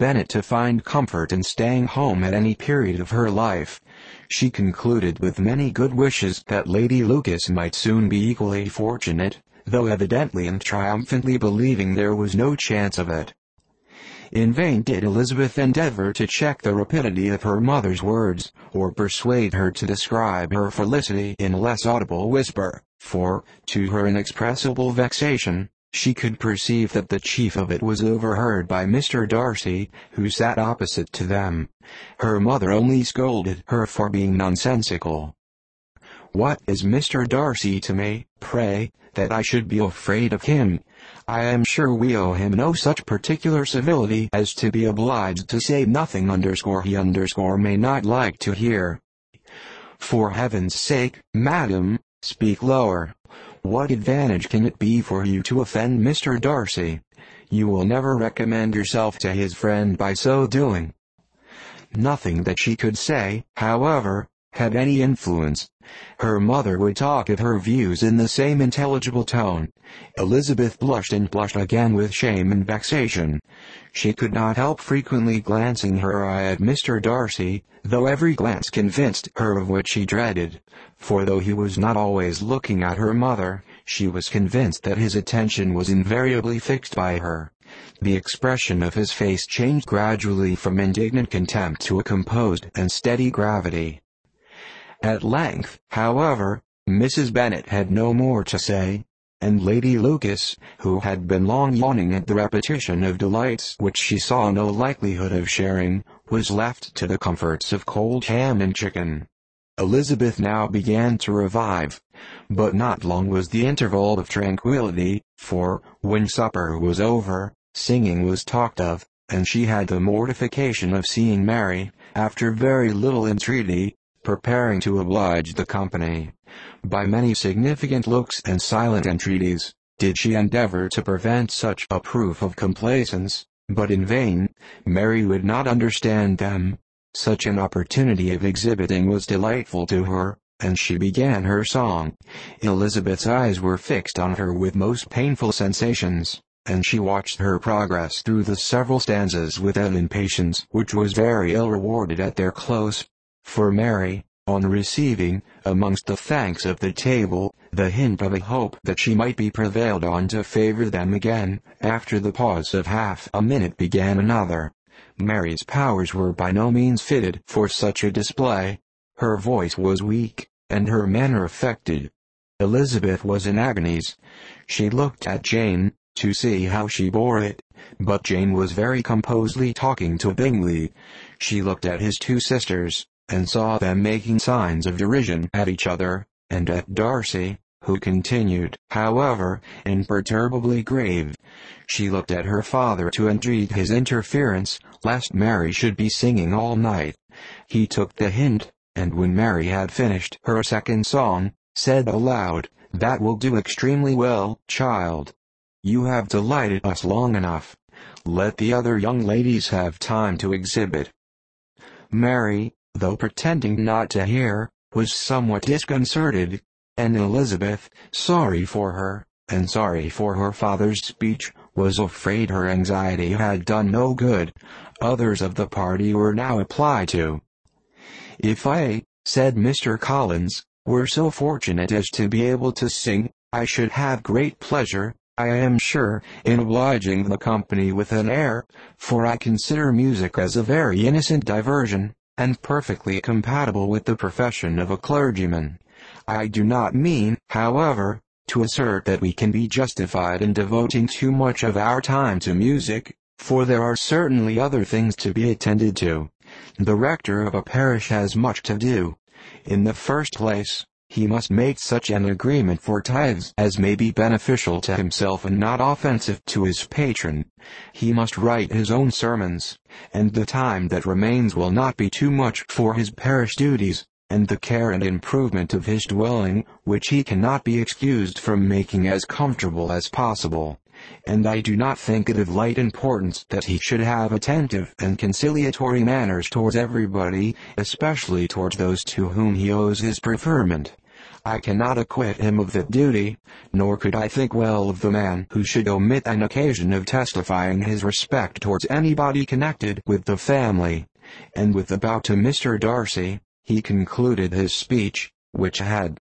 Bennet to find comfort in staying home at any period of her life. She concluded with many good wishes that Lady Lucas might soon be equally fortunate, though evidently and triumphantly believing there was no chance of it. In vain did Elizabeth endeavour to check the rapidity of her mother's words, or persuade her to describe her felicity in a less audible whisper, for, to her inexpressible vexation, she could perceive that the chief of it was overheard by Mr. Darcy, who sat opposite to them. Her mother only scolded her for being nonsensical. "What is Mr. Darcy to me, pray, that I should be afraid of him? I am sure we owe him no such particular civility as to be obliged to say nothing he may not like to hear. For heaven's sake, madam, speak lower. What advantage can it be for you to offend Mr. Darcy? You will never recommend yourself to his friend by so doing." Nothing that she could say, however, had any influence. Her mother would talk of her views in the same intelligible tone. Elizabeth blushed and blushed again with shame and vexation. She could not help frequently glancing her eye at Mr. Darcy, though every glance convinced her of what she dreaded, for though he was not always looking at her mother, she was convinced that his attention was invariably fixed by her. The expression of his face changed gradually from indignant contempt to a composed and steady gravity. At length, however, Mrs. Bennet had no more to say, and Lady Lucas, who had been long yawning at the repetition of delights which she saw no likelihood of sharing, was left to the comforts of cold ham and chicken. Elizabeth now began to revive, but not long was the interval of tranquillity, for, when supper was over, singing was talked of, and she had the mortification of seeing Mary, after very little entreaty, preparing to oblige the company. By many significant looks and silent entreaties, did she endeavour to prevent such a proof of complaisance, but in vain. Mary would not understand them. Such an opportunity of exhibiting was delightful to her, and she began her song. Elizabeth's eyes were fixed on her with most painful sensations, and she watched her progress through the several stanzas with an impatience which was very ill rewarded at their close. For Mary, on receiving, amongst the thanks of the table, the hint of a hope that she might be prevailed on to favour them again, after the pause of half a minute began another. Mary's powers were by no means fitted for such a display. Her voice was weak, and her manner affected. Elizabeth was in agonies. She looked at Jane, to see how she bore it, but Jane was very composedly talking to Bingley. She looked at his two sisters, and saw them making signs of derision at each other, and at Darcy, who continued, however, imperturbably grave. She looked at her father to entreat his interference, lest Mary should be singing all night. He took the hint, and when Mary had finished her second song, said aloud, "That will do extremely well, child. You have delighted us long enough. Let the other young ladies have time to exhibit." Mary, though pretending not to hear, was somewhat disconcerted, and Elizabeth, sorry for her, and sorry for her father's speech, was afraid her anxiety had done no good. Others of the party were now applied to. "If I," said Mr. Collins, "were so fortunate as to be able to sing, I should have great pleasure, I am sure, in obliging the company with an air, for I consider music as a very innocent diversion, and perfectly compatible with the profession of a clergyman. I do not mean, however, to assert that we can be justified in devoting too much of our time to music, for there are certainly other things to be attended to. The rector of a parish has much to do. In the first place, he must make such an agreement for tithes as may be beneficial to himself and not offensive to his patron. He must write his own sermons, and the time that remains will not be too much for his parish duties, and the care and improvement of his dwelling, which he cannot be excused from making as comfortable as possible. And I do not think it of light importance that he should have attentive and conciliatory manners towards everybody, especially towards those to whom he owes his preferment. I cannot acquit him of that duty, nor could I think well of the man who should omit an occasion of testifying his respect towards anybody connected with the family." And with a bow to Mr. Darcy, he concluded his speech, which had,